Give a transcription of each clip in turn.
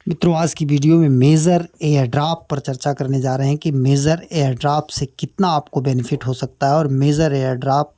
मित्रों, आज की वीडियो में मेजर एयर ड्रॉप पर चर्चा करने जा रहे हैं कि मेजर एयर ड्रॉप से कितना आपको बेनिफिट हो सकता है और मेजर एयर ड्रॉप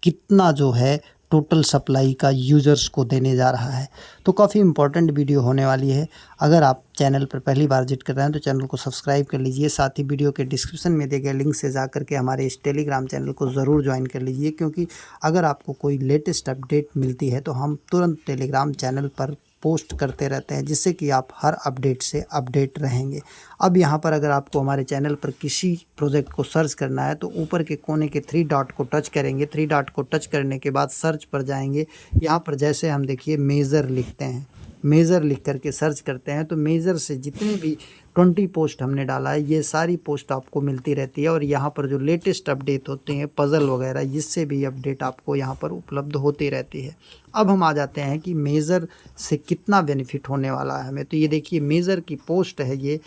कितना जो है टोटल सप्लाई का यूज़र्स को देने जा रहा है। तो काफ़ी इंपॉर्टेंट वीडियो होने वाली है। अगर आप चैनल पर पहली बार विजिट कर रहे हैं तो चैनल को सब्सक्राइब कर लीजिए। साथ ही वीडियो के डिस्क्रिप्शन में दिए गए लिंक से जा कर के हमारे इस टेलीग्राम चैनल को ज़रूर ज्वाइन कर लीजिए, क्योंकि अगर आपको कोई लेटेस्ट अपडेट मिलती है तो हम तुरंत टेलीग्राम चैनल पर पोस्ट करते रहते हैं, जिससे कि आप हर अपडेट से अपडेट रहेंगे। अब यहाँ पर अगर आपको हमारे चैनल पर किसी प्रोजेक्ट को सर्च करना है तो ऊपर के कोने के 3 डॉट को टच करेंगे। 3 डॉट को टच करने के बाद सर्च पर जाएंगे। यहाँ पर जैसे हम देखिए मेज़र लिखते हैं, मेज़र लिख करके सर्च करते हैं तो मेज़र से जितने भी 20 पोस्ट हमने डाला है ये सारी पोस्ट आपको मिलती रहती है। और यहाँ पर जो लेटेस्ट अपडेट होते हैं पज़ल वगैरह, इससे भी अपडेट आपको यहाँ पर उपलब्ध होती रहती है। अब हम आ जाते हैं कि मेज़र से कितना बेनिफिट होने वाला है हमें। तो ये देखिए मेज़र की पोस्ट है, ये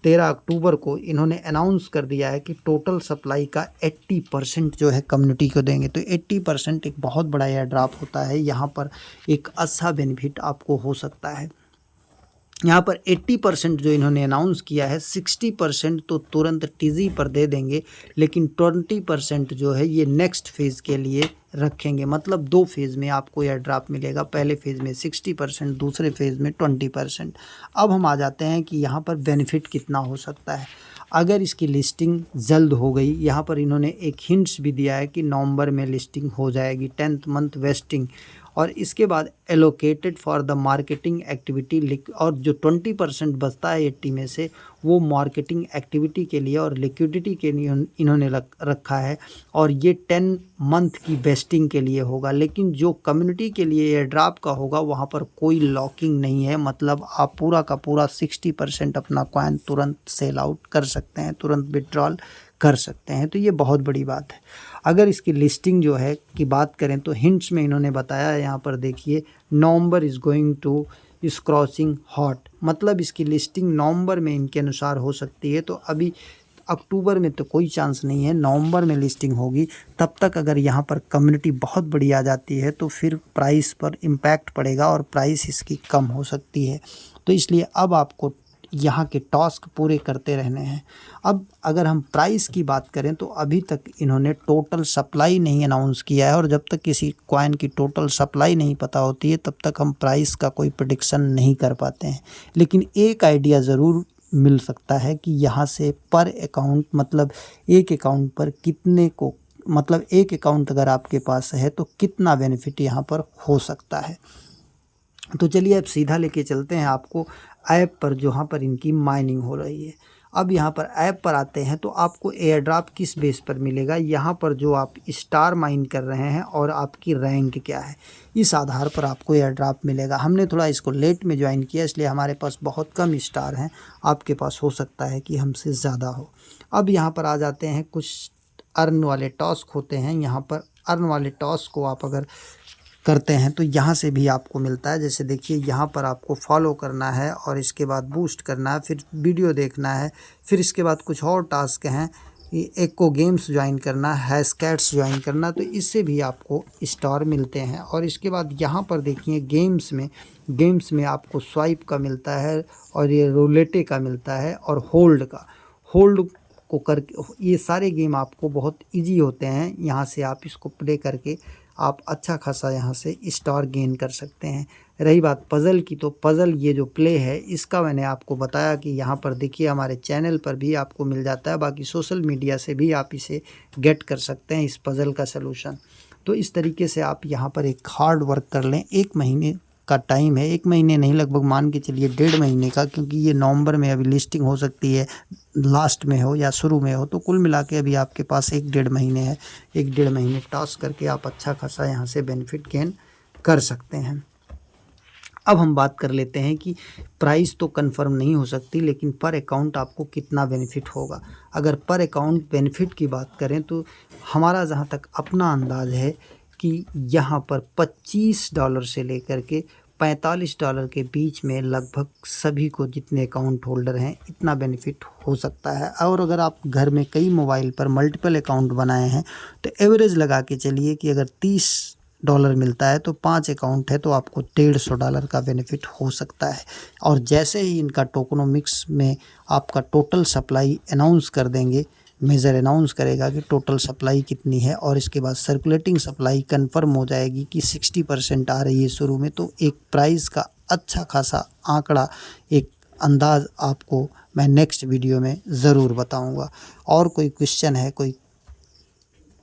13 अक्टूबर को इन्होंने अनाउंस कर दिया है कि टोटल सप्लाई का 80% जो है कम्युनिटी को देंगे। तो 80% एक बहुत बड़ा एयर ड्रॉप होता है। यहाँ पर एक अच्छा बेनिफिट आपको हो सकता है। यहाँ पर 80% जो इन्होंने अनाउंस किया है, 60% तो तुरंत टीजी पर दे देंगे, लेकिन 20% जो है ये नेक्स्ट फेज़ के लिए रखेंगे। मतलब 2 फेज़ में आपको एयर ड्रॉप मिलेगा, पहले फेज़ में 60%, दूसरे फेज़ में 20%। अब हम आ जाते हैं कि यहाँ पर बेनिफिट कितना हो सकता है अगर इसकी लिस्टिंग जल्द हो गई। यहाँ पर इन्होंने एक हिंट्स भी दिया है कि नवंबर में लिस्टिंग हो जाएगी, 10th मंथ वेस्टिंग। और इसके बाद allocated for the marketing activity, और जो 20% बचता है 80 में से वो मार्केटिंग एक्टिविटी के लिए और लिक्विडिटी के लिए इन्होंने रखा है। और ये 10 मंथ की वेस्टिंग के लिए होगा। लेकिन जो कम्युनिटी के लिए एयर ड्रॉप का होगा वहाँ पर कोई लॉकिंग नहीं है। मतलब आप पूरा का पूरा 60% अपना कॉइन तुरंत सेल आउट कर सकते हैं, तुरंत विड्रॉल कर सकते हैं। तो ये बहुत बड़ी बात है। अगर इसकी लिस्टिंग जो है की बात करें तो हिंट्स में इन्होंने बताया है, यहाँ पर देखिए नवंबर इज़ गोइंग टू इस क्रॉसिंग हॉट। मतलब इसकी लिस्टिंग नवंबर में इनके अनुसार हो सकती है। तो अभी अक्टूबर में तो कोई चांस नहीं है, नवंबर में लिस्टिंग होगी। तब तक अगर यहाँ पर कम्युनिटी बहुत बड़ी आ जाती है तो फिर प्राइस पर इम्पैक्ट पड़ेगा और प्राइस इसकी कम हो सकती है। तो इसलिए अब आपको यहाँ के टास्क पूरे करते रहने हैं। अब अगर हम प्राइस की बात करें तो अभी तक इन्होंने टोटल सप्लाई नहीं अनाउंस किया है, और जब तक किसी कॉइन की टोटल सप्लाई नहीं पता होती है तब तक हम प्राइस का कोई प्रेडिक्शन नहीं कर पाते हैं। लेकिन एक आइडिया ज़रूर मिल सकता है कि यहाँ से पर अकाउंट, मतलब एक अकाउंट पर कितने को, मतलब एक अकाउंट अगर आपके पास है तो कितना बेनिफिट यहाँ पर हो सकता है। तो चलिए अब सीधा लेके चलते हैं आपको ऐप पर, जहाँ पर इनकी माइनिंग हो रही है। अब यहाँ पर ऐप पर आते हैं तो आपको एयर ड्रॉप किस बेस पर मिलेगा, यहाँ पर जो आप स्टार माइन कर रहे हैं और आपकी रैंक क्या है, इस आधार पर आपको एयर ड्रॉप मिलेगा। हमने थोड़ा इसको लेट में ज्वाइन किया इसलिए हमारे पास बहुत कम स्टार हैं, आपके पास हो सकता है कि हमसे ज़्यादा हो। अब यहाँ पर आ जाते हैं, कुछ अर्न वाले टास्क होते हैं। यहाँ पर अर्न वाले टास्क को आप अगर करते हैं तो यहाँ से भी आपको मिलता है। जैसे देखिए यहाँ पर आपको फॉलो करना है और इसके बाद बूस्ट करना है, फिर वीडियो देखना है, फिर इसके बाद कुछ और टास्क हैं, एको गेम्स ज्वाइन करना है, हैशकैट्स ज्वाइन करना, तो इससे भी आपको स्टार मिलते हैं। और इसके बाद यहाँ पर देखिए गेम्स में आपको स्वाइप का मिलता है और ये रूलेटे का मिलता है और होल्ड को करके, ये सारे गेम आपको बहुत इजी होते हैं। यहाँ से आप इसको प्ले करके आप अच्छा खासा यहाँ से स्टार गेन कर सकते हैं। रही बात पज़ल की, तो पज़ल ये जो प्ले है इसका मैंने आपको बताया कि यहाँ पर देखिए हमारे चैनल पर भी आपको मिल जाता है, बाकी सोशल मीडिया से भी आप इसे गेट कर सकते हैं, इस पज़ल का सलूशन। तो इस तरीके से आप यहाँ पर एक हार्ड वर्क कर लें। 1 महीने का टाइम है, 1 महीने नहीं, लगभग मान के चलिए 1.5 महीने का, क्योंकि ये नवंबर में अभी लिस्टिंग हो सकती है, लास्ट में हो या शुरू में हो। तो कुल मिला के अभी आपके पास 1.5 महीने है। 1.5 महीने टास्क करके आप अच्छा खासा यहाँ से बेनिफिट गेन कर सकते हैं। अब हम बात कर लेते हैं कि प्राइस तो कंफर्म नहीं हो सकती, लेकिन पर अकाउंट आपको कितना बेनिफिट होगा। अगर पर अकाउंट बेनिफिट की बात करें तो हमारा जहाँ तक अपना अंदाज़ है कि यहाँ पर $25 से लेकर के $45 के बीच में लगभग सभी को, जितने अकाउंट होल्डर हैं, इतना बेनिफिट हो सकता है। और अगर आप घर में कई मोबाइल पर मल्टीपल अकाउंट बनाए हैं तो एवरेज लगा के चलिए कि अगर 30 डॉलर मिलता है, तो 5 अकाउंट है तो आपको $150 का बेनिफिट हो सकता है। और जैसे ही इनका टोकनोमिक्स में आपका टोटल सप्लाई अनाउंस कर देंगे, मेजर अनाउंस करेगा कि टोटल सप्लाई कितनी है, और इसके बाद सर्कुलेटिंग सप्लाई कंफर्म हो जाएगी कि 60% आ रही है शुरू में, तो एक प्राइस का अच्छा खासा आंकड़ा, एक अंदाज़ आपको मैं नेक्स्ट वीडियो में ज़रूर बताऊंगा। और कोई क्वेश्चन है, कोई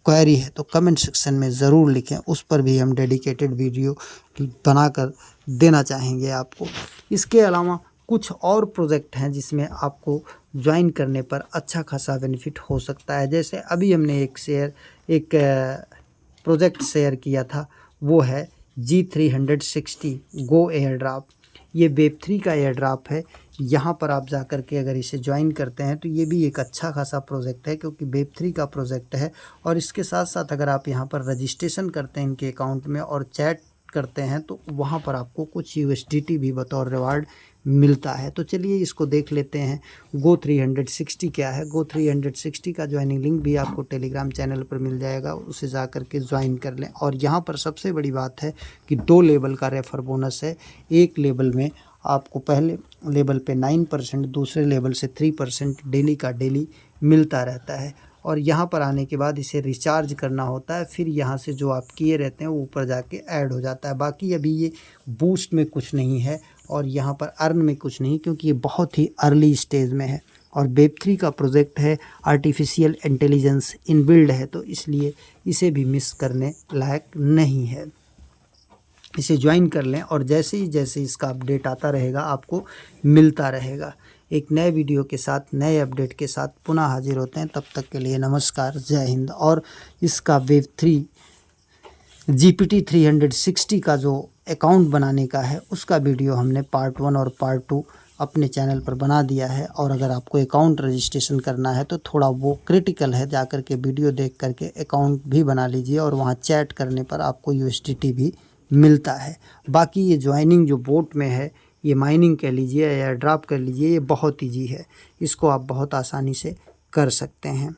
क्वेरी है तो कमेंट सेक्शन में ज़रूर लिखें, उस पर भी हम डेडिकेटेड वीडियो बनाकर देना चाहेंगे आपको। इसके अलावा कुछ और प्रोजेक्ट हैं जिसमें आपको ज्वाइन करने पर अच्छा खासा बेनिफिट हो सकता है। जैसे अभी हमने एक प्रोजेक्ट शेयर किया था, वो है G360 गो एयर ड्रॉप। ये वेब3 का एयर ड्रॉप है। यहाँ पर आप जा कर के अगर इसे ज्वाइन करते हैं तो ये भी एक अच्छा खासा प्रोजेक्ट है, क्योंकि वेब3 का प्रोजेक्ट है। और इसके साथ साथ अगर आप यहाँ पर रजिस्ट्रेशन करते हैं इनके अकाउंट में और चैट करते हैं तो वहाँ पर आपको कुछ USDT भी बतौर रिवार्ड मिलता है। तो चलिए इसको देख लेते हैं। Go360 क्या है? Go360 का ज्वाइनिंग लिंक भी आपको टेलीग्राम चैनल पर मिल जाएगा, उसे जा कर के ज्वाइन कर लें। और यहाँ पर सबसे बड़ी बात है कि 2 लेवल का रेफर बोनस है। एक लेवल में आपको पहले लेवल पे 9%, दूसरे लेवल से 3% डेली का डेली मिलता रहता है। और यहाँ पर आने के बाद इसे रिचार्ज करना होता है, फिर यहाँ से जो आप किए रहते हैं वो ऊपर जाके ऐड हो जाता है। बाकी अभी ये बूस्ट में कुछ नहीं है और यहाँ पर अर्न में कुछ नहीं, क्योंकि ये बहुत ही अर्ली स्टेज में है और वेब3 का प्रोजेक्ट है, आर्टिफिशियल इंटेलिजेंस इनबिल्ड है, तो इसलिए इसे भी मिस करने लायक नहीं है। इसे ज्वाइन कर लें और जैसे इसका अपडेट आता रहेगा आपको मिलता रहेगा। एक नए वीडियो के साथ, नए अपडेट के साथ पुनः हाजिर होते हैं। तब तक के लिए नमस्कार, जय हिंद। और इसका वेब3 GPT360 का जो अकाउंट बनाने का है उसका वीडियो हमने पार्ट 1 और पार्ट 2 अपने चैनल पर बना दिया है। और अगर आपको अकाउंट रजिस्ट्रेशन करना है तो थोड़ा वो क्रिटिकल है, जा कर के वीडियो देख करके अकाउंट भी बना लीजिए और वहाँ चैट करने पर आपको USDT भी मिलता है। बाकी ये ज्वाइनिंग जो बोट में है, ये माइनिंग कह लीजिए या ड्रॉप कर लीजिए, ये बहुत ईजी है, इसको आप बहुत आसानी से कर सकते हैं।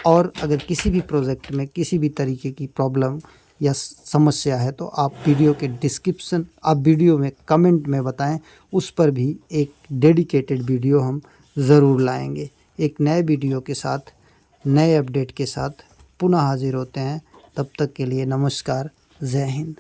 और अगर किसी भी प्रोजेक्ट में किसी भी तरीके की प्रॉब्लम या समस्या है तो आप वीडियो में कमेंट में बताएं, उस पर भी एक डेडिकेटेड वीडियो हम ज़रूर लाएंगे। एक नए वीडियो के साथ, नए अपडेट के साथ पुनः हाजिर होते हैं। तब तक के लिए नमस्कार, जय हिंद।